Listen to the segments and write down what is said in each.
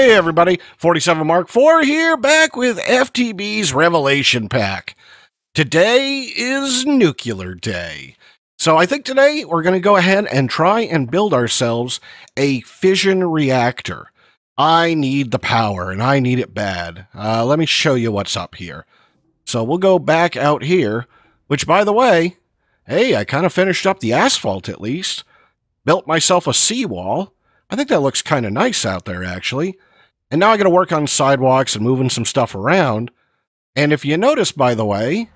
Hey everybody, 47 Mark IV here, back with FTB's Revelation Pack. Today is Nuclear Day. So I think today we're going to go ahead and try and build ourselves a fission reactor. I need the power, and I need it bad. Let me show you what's up here. So we'll go back out here, which by the way, hey, I kind of finished up the asphalt at least. Built myself a seawall. I think that looks kind of nice out there, actually. And now I got to work on sidewalks and moving some stuff around. And if you notice, by the way,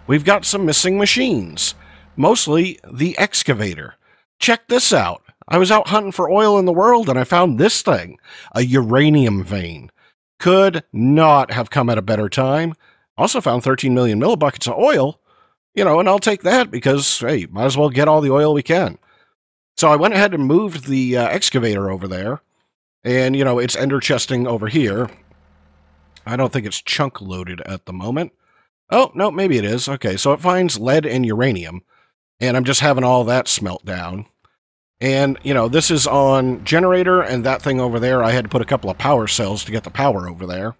we've got some missing machines. Mostly the excavator. Check this out. I was out hunting for oil in the world and I found this thing. A uranium vein. Could not have come at a better time. Also found 13 million millibuckets of oil. You know, and I'll take that because, hey, might as well get all the oil we can. So I went ahead and moved the excavator over there. And, you know, it's ender chesting over here. I don't think it's chunk loaded at the moment. Oh, no, maybe it is. Okay, so it finds lead and uranium. And I'm just having all that smelt down. And, you know, this is on generator, and that thing over there, I had to put a couple of power cells to get the power over there.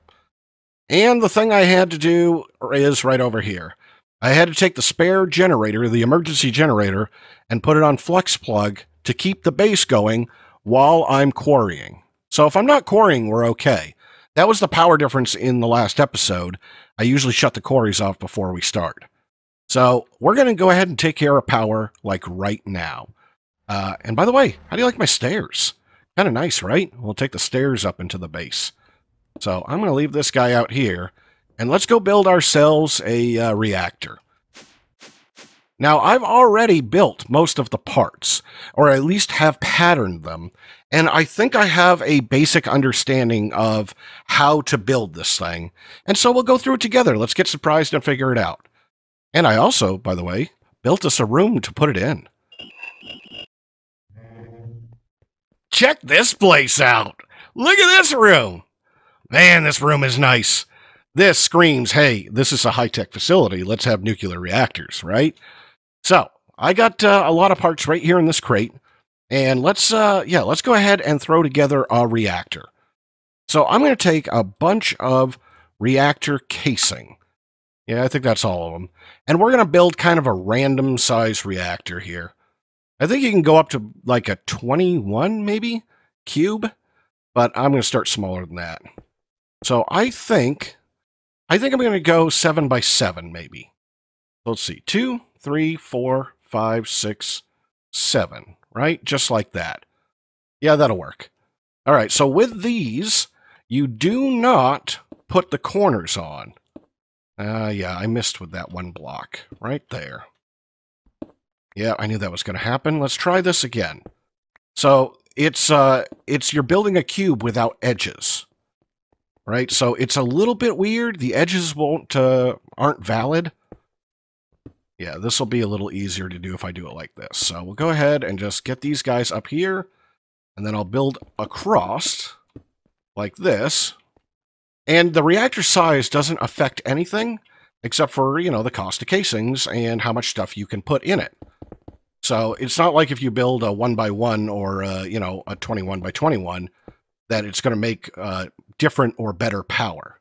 And the thing I had to do is right over here. I had to take the spare generator, the emergency generator, and put it on flex plug to keep the base going while I'm quarrying. So if I'm not quarrying, we're okay. That was the power difference in the last episode. I usually shut the quarries off before we start. So we're going to go ahead and take care of power like right now. And by the way, how do you like my stairs? Kind of nice, right? We'll take the stairs up into the base. So I'm going to leave this guy out here. And let's go build ourselves a reactor. Now, I've already built most of the parts, or at least have patterned them, and I think I have a basic understanding of how to build this thing. And so we'll go through it together. Let's get surprised and figure it out. And I also, by the way, built us a room to put it in. Check this place out! Look at this room! Man, this room is nice. This screams, hey, this is a high-tech facility. Let's have nuclear reactors, right? So, I got a lot of parts right here in this crate. And let's go ahead and throw together a reactor. So, I'm going to take a bunch of reactor casing. Yeah, I think that's all of them. And we're going to build kind of a random size reactor here. I think you can go up to like a 21, maybe, cube. But I'm going to start smaller than that. So, I think I'm going to go 7 by 7, maybe. Let's see. 2, 3, 4, 5, 6, 7. Right? Just like that. Yeah, that'll work. All right. So with these, you do not put the corners on. Yeah, I missed with that one block. Right there. Yeah, I knew that was going to happen. Let's try this again. So it's you're building a cube without edges. Right, so it's a little bit weird. The edges aren't valid. Yeah, this will be a little easier to do if I do it like this. So we'll go ahead and just get these guys up here, and then I'll build across like this. And the reactor size doesn't affect anything except for, you know, the cost of casings and how much stuff you can put in it. So it's not like if you build a 1 by 1 or you know, a 21 by 21 that it's going to make different or better power.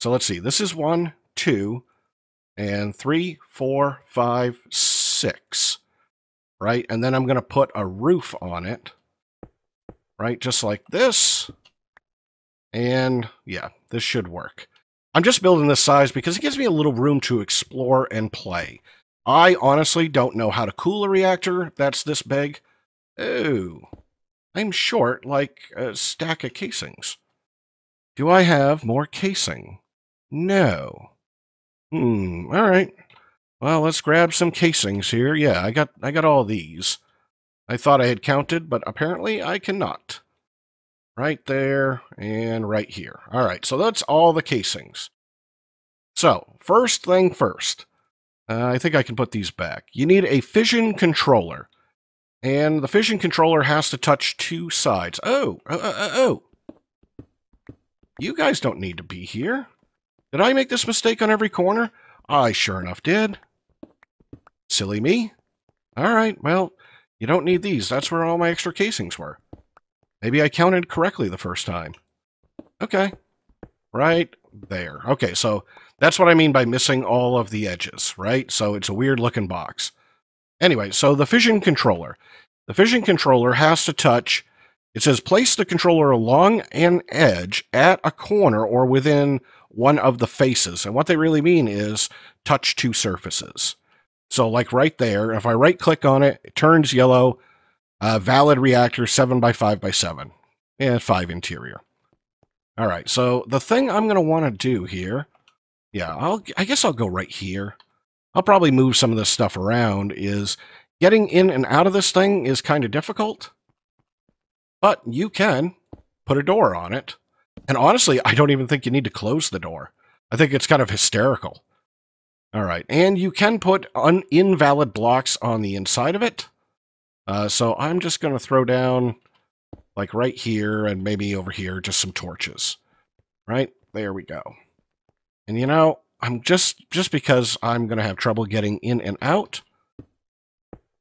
So let's see. This is 1, 2, and 3, 4, 5, 6. Right? And then I'm going to put a roof on it. Right? Just like this. And yeah, this should work. I'm just building this size because it gives me a little room to explore and play. I honestly don't know how to cool a reactor that's this big. Oh, I'm short like a stack of casings. Do I have more casing? No. All right. Well, let's grab some casings here. Yeah, I got all these. I thought I had counted, but apparently I cannot. Right there and right here. All right, so that's all the casings. So, first thing first. I think I can put these back. You need a Fission Controller. And the Fission Controller has to touch 2 sides. Oh. You guys don't need to be here. Did I make this mistake on every corner? I sure enough did. Silly me. All right, well, you don't need these. That's where all my extra casings were. Maybe I counted correctly the first time. Okay, right there. Okay, so that's what I mean by missing all of the edges, right? So it's a weird looking box. Anyway, so the Fission Controller. The Fission Controller has to touch, it says place the controller along an edge at a corner or within one of the faces. And what they really mean is touch two surfaces. So like right there, if I right click on it, it turns yellow, valid reactor 7x5x7 and 5 interior. All right, so the thing I'm going to want to do here, yeah, I guess I'll go right here. I'll probably move some of this stuff around, is getting in and out of this thing is kind of difficult, but you can put a door on it. And honestly, I don't even think you need to close the door. I think it's kind of hysterical. All right, and you can put invalid blocks on the inside of it. So I'm just going to throw down, like right here and maybe over here, just some torches. Right? There we go. And you know, I'm just because I'm going to have trouble getting in and out.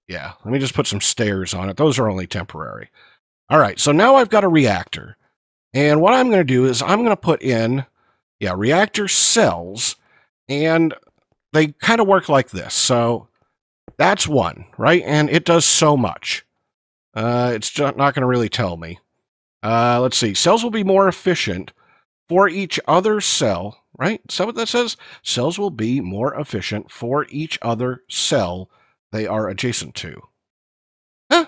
Yeah, let me just put some stairs on it. Those are only temporary. All right, so now I've got a reactor. And what I'm going to do is I'm going to put in, reactor cells, and they kind of work like this. So that's one, right? And it does so much. It's just not going to really tell me. Let's see. Cells will be more efficient for each other cell, right? Is that what that says? Cells will be more efficient for each other cell they are adjacent to. Huh?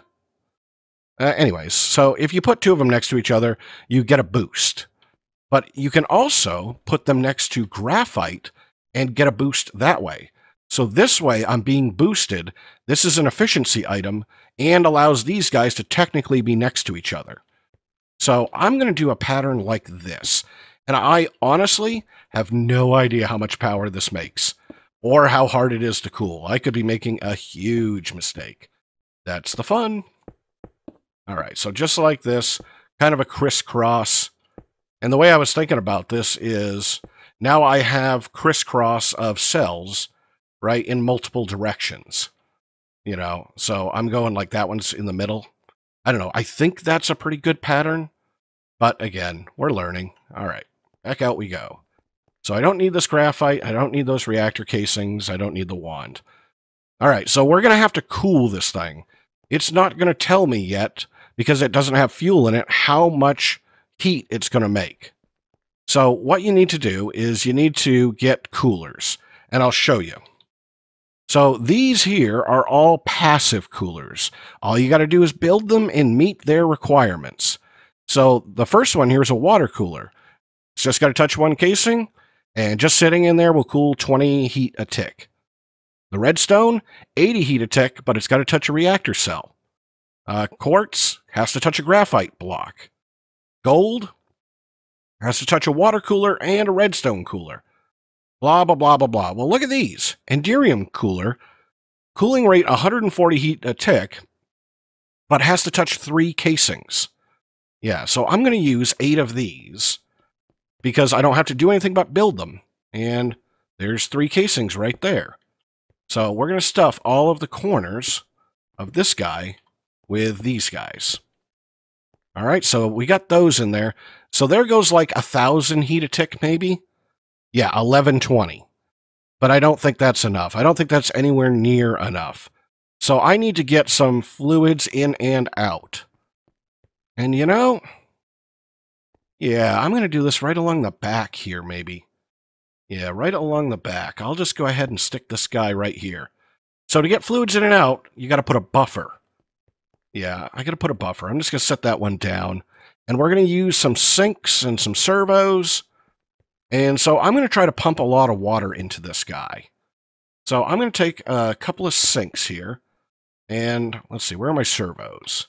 Anyways, so if you put two of them next to each other, you get a boost. But you can also put them next to graphite and get a boost that way. So this way, I'm being boosted. This is an efficiency item and allows these guys to technically be next to each other. So I'm going to do a pattern like this. And I honestly have no idea how much power this makes or how hard it is to cool. I could be making a huge mistake. That's the fun. All right, so just like this, kind of a crisscross. And the way I was thinking about this is now I have crisscross of cells, right, in multiple directions. You know, so I'm going like that one's in the middle. I don't know. I think that's a pretty good pattern. But again, we're learning. All right, back out we go. So I don't need this graphite. I don't need those reactor casings. I don't need the wand. All right, so we're going to have to cool this thing. It's not going to tell me yet, because it doesn't have fuel in it, how much heat it's going to make. So what you need to do is you need to get coolers, and I'll show you. So these here are all passive coolers. All you got to do is build them and meet their requirements. So the first one here is a water cooler. It's just got to touch one casing, and just sitting in there will cool 20 heat a tick. The redstone, 80 heat a tick, but it's got to touch a reactor cell. Quartz has to touch a graphite block. Gold has to touch a water cooler and a redstone cooler. Blah, blah, blah, blah, blah. Well, look at these. Enderium cooler, cooling rate 140 heat a tick, but has to touch 3 casings. Yeah, so I'm going to use 8 of these because I don't have to do anything but build them. And there's 3 casings right there. So we're going to stuff all of the corners of this guy with these guys. All right, so we got those in there. So there goes like 1,000 heat a tick maybe. Yeah, 1120. But I don't think that's enough. I don't think that's anywhere near enough. So I need to get some fluids in and out. And you know, yeah, I'm going to do this right along the back here maybe. Yeah, right along the back. I'll just go ahead and stick this guy right here. So to get fluids in and out, you got to put a buffer. Yeah, I got to put a buffer. I'm just going to set that one down. And we're going to use some sinks and some servos. And so I'm going to try to pump a lot of water into this guy. So I'm going to take a couple of sinks here. And let's see, where are my servos?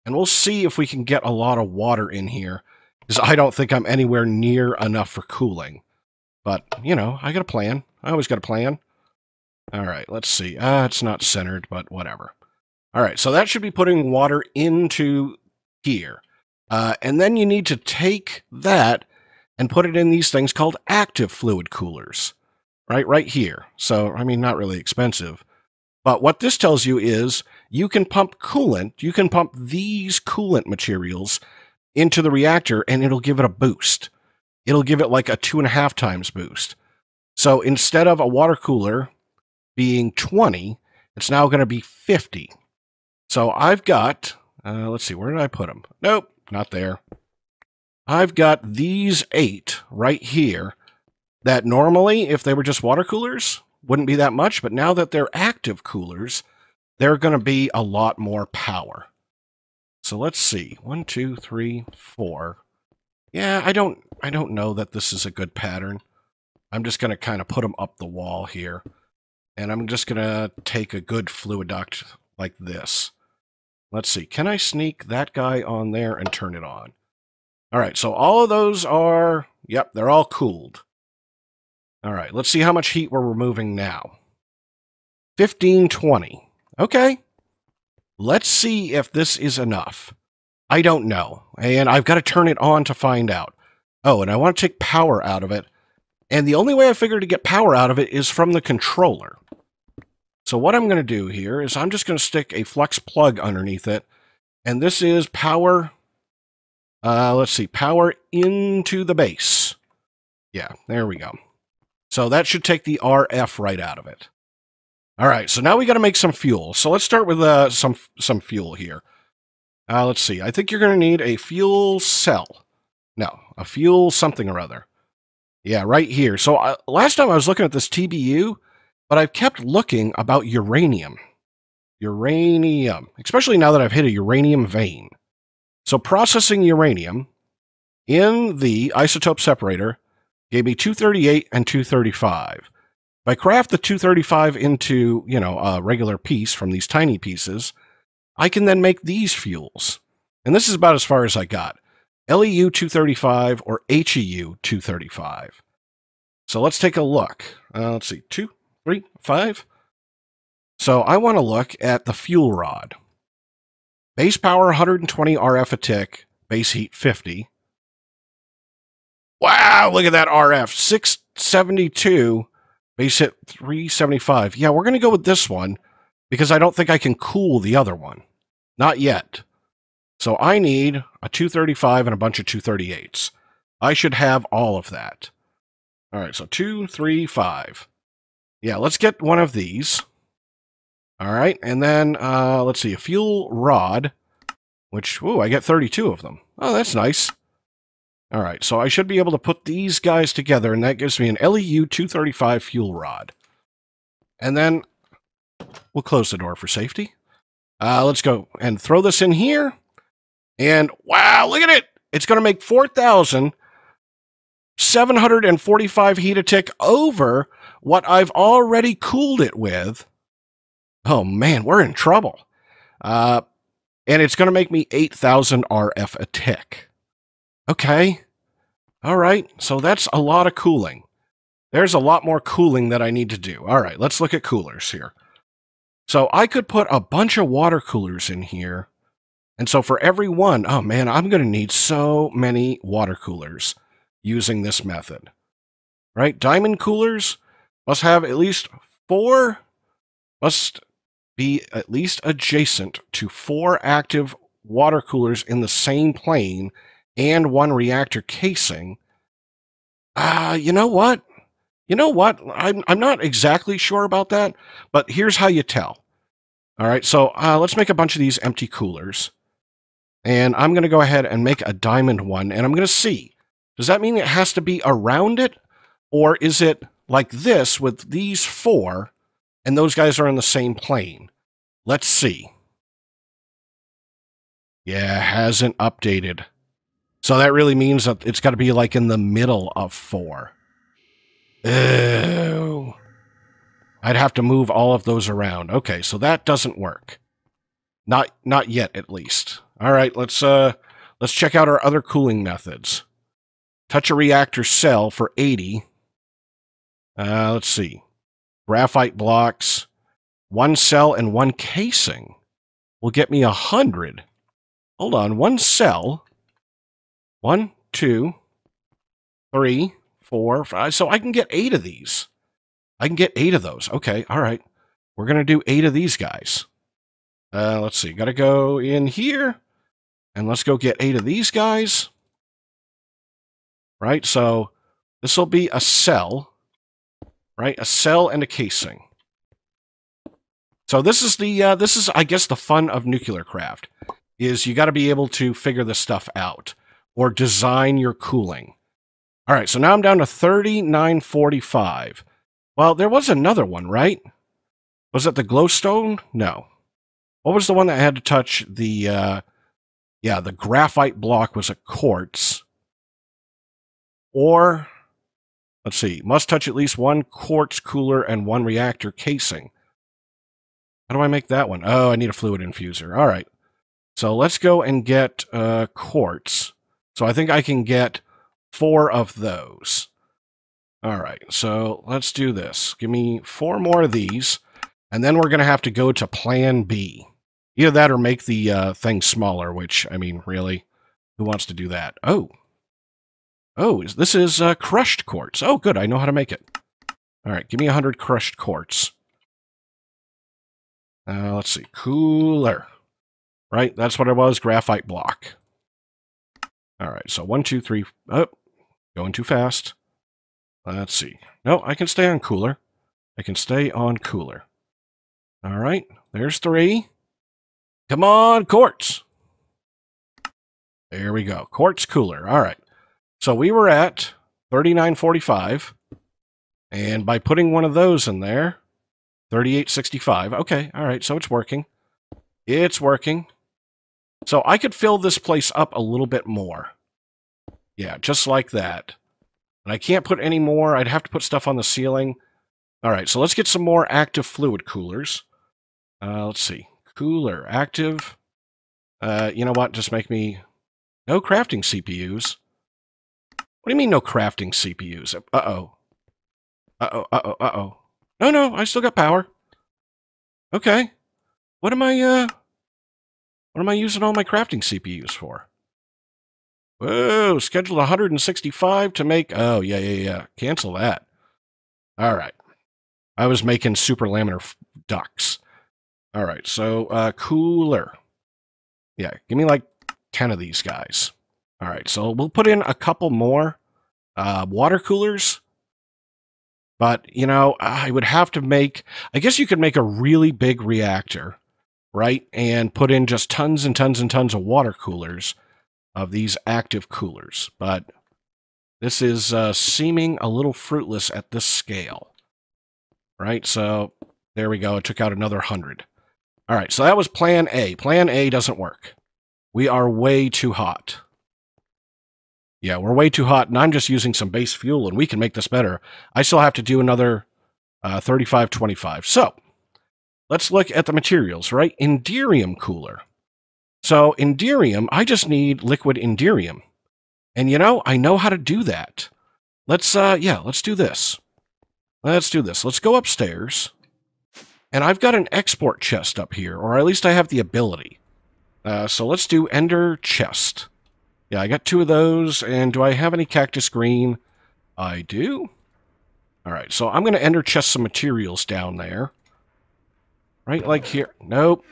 And we'll see if we can get a lot of water in here, because I don't think I'm anywhere near enough for cooling. But, you know, I got a plan. I always got a plan. All right, let's see. It's not centered, but whatever. All right, so that should be putting water into here. And then you need to take that and put it in these things called active fluid coolers, right here. So, I mean, not really expensive. But what this tells you is you can pump coolant. You can pump these coolant materials into the reactor, and it'll give it a boost. It'll give it like a 2.5 times boost. So instead of a water cooler being 20, it's now going to be 50. So I've got, let's see, where did I put them? Nope, not there. I've got these 8 right here that normally, if they were just water coolers, wouldn't be that much. But now that they're active coolers, they're going to be a lot more power. So let's see. 1, 2, 3, 4. Yeah, I don't know that this is a good pattern. I'm just going to kind of put them up the wall here. And I'm just going to take a good fluid duct like this. Let's see. Can I sneak that guy on there and turn it on? All right, so all of those are, yep, they're all cooled. All right, let's see how much heat we're removing now. 1520. Okay. Let's see if this is enough. I don't know, and I've got to turn it on to find out. Oh, and I want to take power out of it, and the only way I figured to get power out of it is from the controller. So what I'm going to do here is I'm just going to stick a flex plug underneath it, and this is power, let's see, power into the base. Yeah, there we go. So that should take the RF right out of it. All right, so now we got to make some fuel. So let's start with some fuel here. Let's see. I think you're going to need a fuel cell. No, a fuel something or other. Yeah, right here. So last time I was looking at this TBU, but I've kept looking about uranium. Uranium, especially now that I've hit a uranium vein. So processing uranium in the isotope separator gave me 238 and 235. If I craft the 235 into, a regular piece from these tiny pieces, I can then make these fuels. And this is about as far as I got. LEU 235 or HEU 235. So let's take a look. Let's see, 2, 3, 5. So I want to look at the fuel rod. Base power 120 RF a tick, base heat 50. Wow, look at that RF, 672, base hit 375. Yeah, we're going to go with this one because I don't think I can cool the other one. Not yet. So I need a 235 and a bunch of 238s. I should have all of that. All right, so 2, 3, 5. Yeah, let's get one of these. All right, and then let's see, a fuel rod, which, ooh, I get 32 of them. Oh, that's nice. All right, so I should be able to put these guys together, and that gives me an LEU 235 fuel rod. And then we'll close the door for safety. Let's go and throw this in here. And wow, look at it. It's going to make 4,745 heat a tick over what I've already cooled it with. Oh, man, we're in trouble. And it's going to make me 8,000 RF a tick. Okay. All right. So that's a lot of cooling. There's a lot more cooling that I need to do. All right. Let's look at coolers here. So I could put a bunch of water coolers in here. And so for every one, oh man, I'm going to need so many water coolers using this method. Right? Diamond coolers must have at least 4, must be at least adjacent to 4 active water coolers in the same plane and 1 reactor casing. You know what? I'm not exactly sure about that, but here's how you tell. All right, so let's make a bunch of these empty coolers. And I'm going to go ahead and make a diamond one, and I'm going to see. Does that mean it has to be around it? Or is it like this with these 4, and those guys are in the same plane? Let's see. Yeah, hasn't updated. So that really means that it's got to be like in the middle of 4. Ew. I'd have to move all of those around. Okay, so that doesn't work. Not yet, at least. All right, let's check out our other cooling methods. Touch a reactor cell for 80. Let's see. Graphite blocks. 1 cell and 1 casing will get me 100. Hold on, 1 cell. 1, 2, 3, 4, 5. So I can get 8 of these. I can get 8 of those. Okay, all right. We're going to do 8 of these guys. Let's see. Got to go in here. And let's go get 8 of these guys. Right, so this will be a cell. Right, a cell and a casing. So this is I guess the fun of NuclearCraft, is you got to be able to figure this stuff out or design your cooling. All right, so now I'm down to 3945. Well, there was another one, right? Was it the glowstone? No. What was the one that had to touch the the graphite block was a quartz. Or, let's see, must touch at least one quartz cooler and one reactor casing. How do I make that one? Oh, I need a fluid infuser. All right. So let's go and get quartz. So I think I can get 4 of those. All right. So let's do this. Give me 4 more of these. And then we're going to have to go to plan B. Either that or make the thing smaller, which, I mean, really, who wants to do that? Oh, this is crushed quartz. Oh, good. I know how to make it. All right. Give me 100 crushed quartz. Let's see. Cooler. Right? That's what it was. Graphite block. All right. So 1, 2, 3. Oh, going too fast. Let's see. No, I can stay on cooler. I can stay on cooler. All right. There's 3. Come on, quartz. There we go. Quartz cooler. All right. So we were at 3945. And by putting one of those in there, 3865. Okay, all right, so it's working. It's working. So I could fill this place up a little bit more. Yeah, just like that. And I can't put any more. I'd have to put stuff on the ceiling. All right, so let's get some more active fluid coolers. Let's see. Cooler, active. You know what? Just make me... No crafting CPUs. What do you mean no crafting CPUs? Uh-oh. Uh-oh, uh-oh, uh-oh. No, I still got power. Okay. What am I using all my crafting CPUs for? Whoa, scheduled 165 to make... Oh, yeah. Cancel that. All right. I was making super laminar ducts. All right, so cooler. Yeah, give me like 10 of these guys. All right, so we'll put in a couple more water coolers. But, you know, I would have to make... I guess you could make a really big reactor, right? And put in just tons and tons and tons of water coolers of these active coolers. But this is seeming a little fruitless at this scale. Right? So, there we go. It took out another 100. All right, so that was Plan A. Plan A doesn't work. We are way too hot. Yeah, we're way too hot, and I'm just using some base fuel, and we can make this better. I still have to do another 3525. So, let's look at the materials, right? Inderium cooler. So, inderium, I just need liquid inderium. And, you know, I know how to do that. Let's do this. Let's do this. Let's go upstairs. And I've got an export chest up here, or at least I have the ability. So let's do Ender Chest. Yeah, I got 2 of those, and do I have any cactus green? I do. All right, so I'm going to Ender Chest some materials down there. Right, like here. Nope.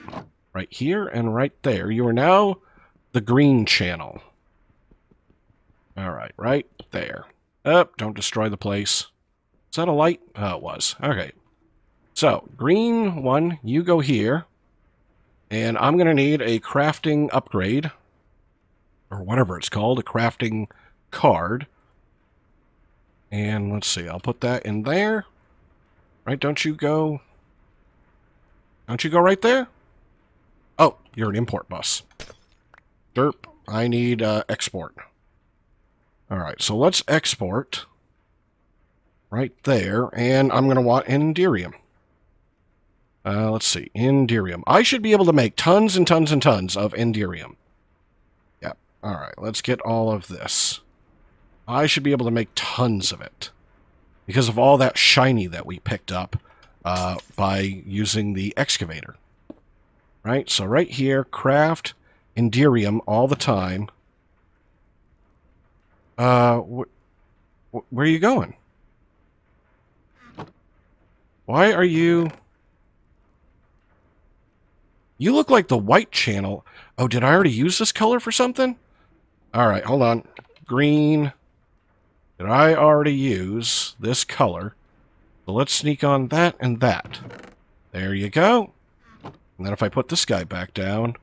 Right here and right there. You are now the green channel. All right there. Oh, don't destroy the place. Is that a light? Oh, it was. Okay. So, green one, you go here. And I'm going to need a crafting upgrade. Or whatever it's called, a crafting card. And let's see, I'll put that in there. Right, don't you go right there? Oh, you're an import bus. Derp, I need export. Alright, so let's export. Right there, and I'm going to want inderium. Let's see, inderium. I should be able to make tons and tons and tons of inderium. Yep. Alright, let's get all of this. I should be able to make tons of it. Because of all that shiny that we picked up by using the excavator. Right, so right here, craft inderium all the time. Where are you going? Why are you... You look like the white channel. Oh, did I already use this color for something? All right, hold on. Green. Did I already use this color? So let's sneak on that and that. There you go. And then if I put this guy back down...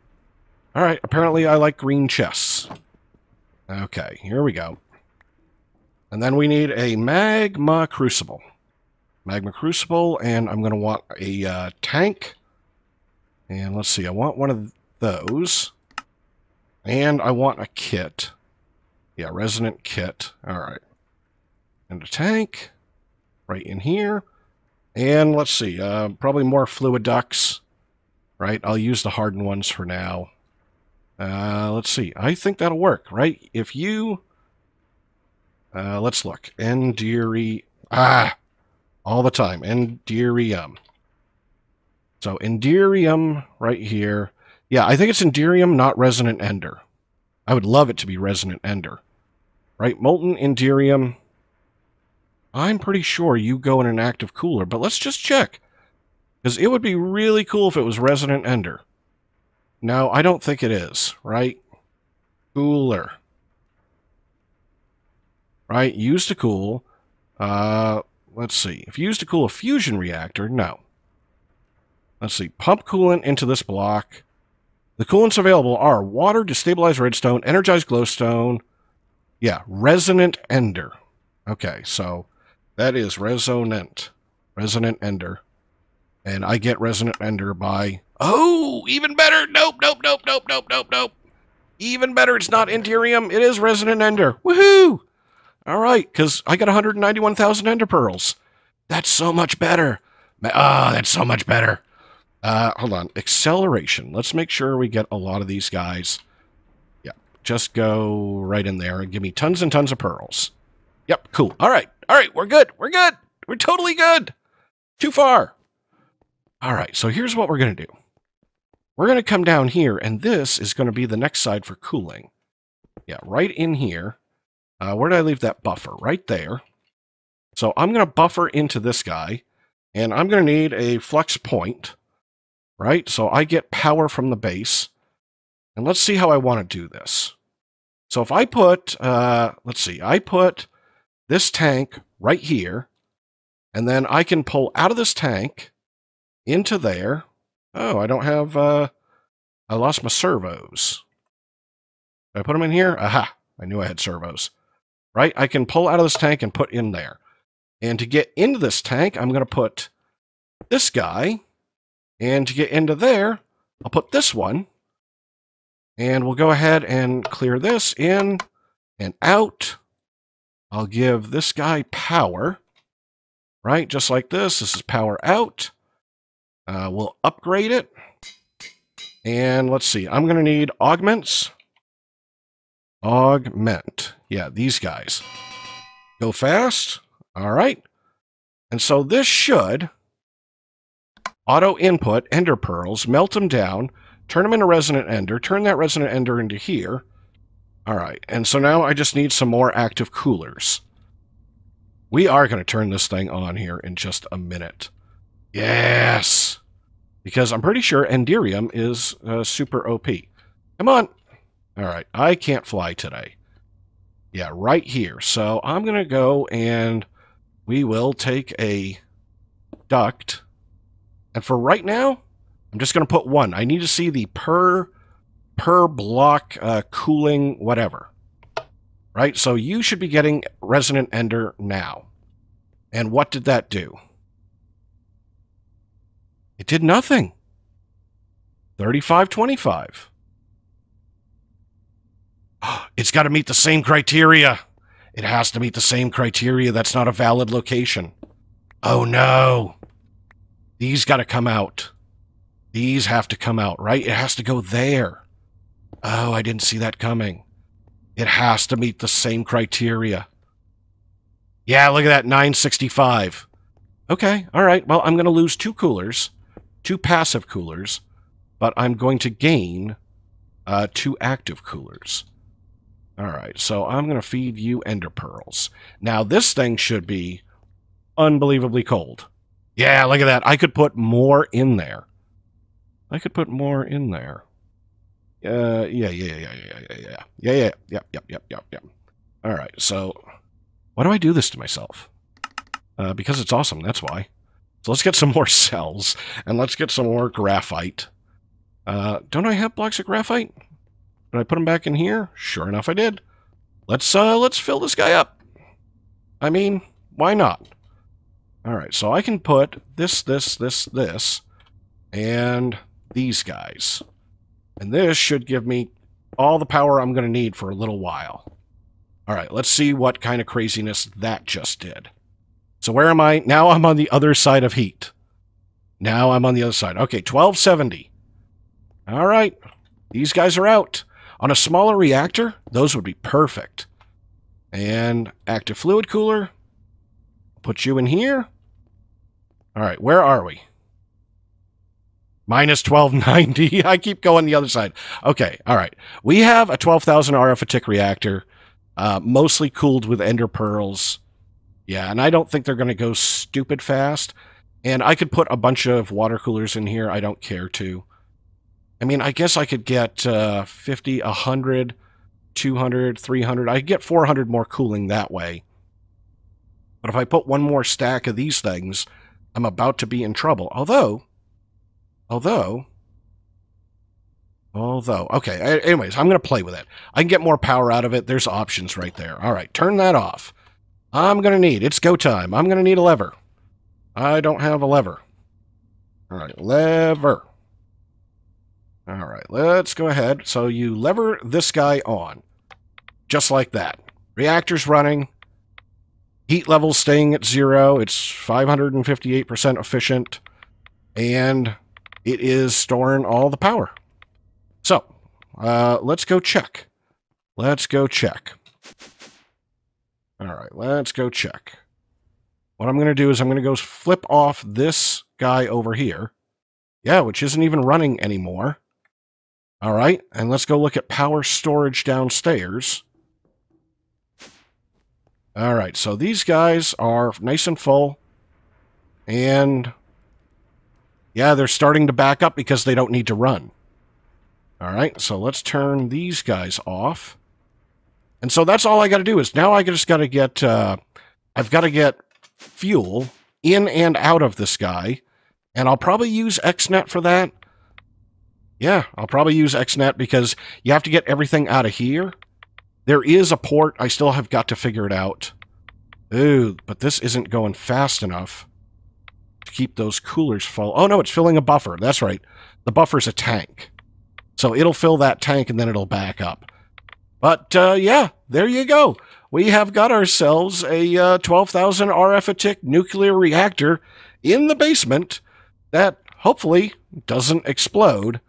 All right, apparently I like green chests. Okay, here we go. And then we need a Magma Crucible. Magma Crucible, and I'm going to want a tank. And let's see, I want one of those. And I want a kit. Yeah, resonant kit. All right. And a tank right in here. And let's see, probably more fluid ducts. Right, I'll use the hardened ones for now. Let's see, I think that'll work, right? If you... let's look. All the time. Enderium. So, Enderium right here. Yeah, I think it's Enderium, not Resonant Ender. I would love it to be Resonant Ender. Right, Molten Enderium. I'm pretty sure you go in an active cooler, but let's just check. Because it would be really cool if it was Resonant Ender. No, I don't think it is, right? Cooler. Right, used to cool. Let's see. If used to cool a fusion reactor, no. Let's see. Pump coolant into this block. The coolants available are water, destabilized redstone, energized glowstone. Yeah, Resonant Ender. Okay, so that is Resonant Ender. And I get Resonant Ender by... Oh, even better! Nope. Even better, it's not Enderium, it is Resonant Ender. Woohoo! Alright, because I got 191,000 Ender Pearls. That's so much better. That's so much better. Hold on. Acceleration. Let's make sure we get a lot of these guys. Yeah, just go right in there and give me tons and tons of pearls. Yep, cool. Alright, we're good. We're totally good. Too far. Alright, so here's what we're going to do. We're going to come down here, and this is going to be the next side for cooling. Yeah, right in here. Where did I leave that buffer? Right there. So I'm going to buffer into this guy, and I'm going to need a flux point, right? So I get power from the base. And let's see how I want to do this. So if I put, let's see, I put this tank right here, and then I can pull out of this tank into there. Oh, I don't have, I lost my servos. Did I put them in here? Aha, I knew I had servos. Right, I can pull out of this tank and put in there. And to get into this tank, I'm going to put this guy. And to get into there, I'll put this one. And we'll go ahead and clear this in and out. I'll give this guy power. Right, just like this. This is power out. We'll upgrade it. And let's see, I'm going to need augments. Augment. Yeah, these guys. Go fast. All right. And so this should auto input Ender Pearls, melt them down, turn them into Resonant Ender, turn that Resonant Ender into here. All right. And so now I just need some more active coolers. We are going to turn this thing on here in just a minute. Yes. Because I'm pretty sure Enderium is super OP. Come on. All right. I can't fly today. Yeah, right here. So I'm going to go and we will take a duct. And for right now, I'm just going to put one. I need to see the per block cooling whatever. Right? So you should be getting Resonant Ender now. And what did that do? It did nothing. 3525. It's got to meet the same criteria. It has to meet the same criteria. That's not a valid location. Oh no. These got to come out. These have to come out, right? It has to go there. Oh, I didn't see that coming. It has to meet the same criteria. Yeah, look at that, 965. Okay, all right. Well, I'm going to lose 2 coolers, 2 passive coolers, but I'm going to gain 2 active coolers. All right, so I'm going to feed you Ender Pearls. Now, this thing should be unbelievably cold. Yeah, look at that. I could put more in there. I could put more in there. Yeah. All right, so why do I do this to myself? Because it's awesome, that's why. So let's get some more cells, and let's get some more graphite. Don't I have blocks of graphite? Did I put them back in here? Sure enough, I did. Let's fill this guy up. I mean, why not? All right, so I can put this, and these guys. And this should give me all the power I'm going to need for a little while. All right, let's see what kind of craziness that just did. So where am I? Now I'm on the other side of heat. Now I'm on the other side. Okay, 1270. All right, these guys are out. On a smaller reactor, those would be perfect. And active fluid cooler. Put you in here. All right, where are we? Minus 1290. I keep going the other side. Okay, all right. We have a 12,000 RF a tick reactor, mostly cooled with ender pearls. Yeah, and I don't think they're going to go stupid fast. And I could put a bunch of water coolers in here. I don't care to. I mean, I guess I could get 50, 100, 200, 300. I could get 400 more cooling that way. But if I put one more stack of these things, I'm about to be in trouble. Although, okay, anyways, I'm going to play with it. I can get more power out of it. There's options right there. All right, turn that off. I'm going to need, it's go time. I'm going to need a lever. I don't have a lever. All right, lever. All right, let's go ahead. So you lever this guy on, just like that. Reactor's running. Heat level staying at 0. It's 558% efficient. And it is storing all the power. So, let's go check. Let's go check. All right, let's go check. What I'm going to do is I'm going to go flip off this guy over here. Yeah, which isn't even running anymore. All right, and let's go look at power storage downstairs. All right, so these guys are nice and full. And yeah, they're starting to back up because they don't need to run. All right, so let's turn these guys off. And so that's all I got to do is now I just got to get, I've got to get fuel in and out of this guy. And I'll probably use XNet for that. Yeah, I'll probably use XNet because you have to get everything out of here. There is a port. I still have got to figure it out. Ooh, but this isn't going fast enough to keep those coolers full. Oh, no, it's filling a buffer. That's right. The buffer's a tank. So it'll fill that tank and then it'll back up. But, yeah, there you go. We have got ourselves a 12,000 RF a tick nuclear reactor in the basement that hopefully doesn't explode.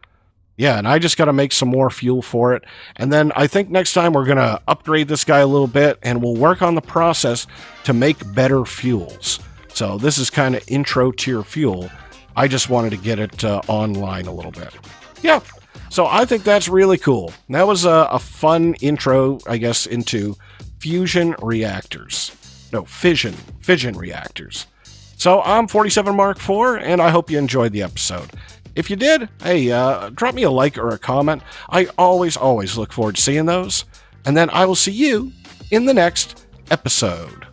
Yeah, and I just got to make some more fuel for it. And then I think next time we're going to upgrade this guy a little bit, and we'll work on the process to make better fuels. So this is kind of intro tier fuel. I just wanted to get it online a little bit. Yeah, so I think that's really cool. That was a fun intro, I guess, into fusion reactors. No, fission reactors. So I'm 47 Mark IV, and I hope you enjoyed the episode. If you did, hey, drop me a like or a comment. I always look forward to seeing those. And then I will see you in the next episode.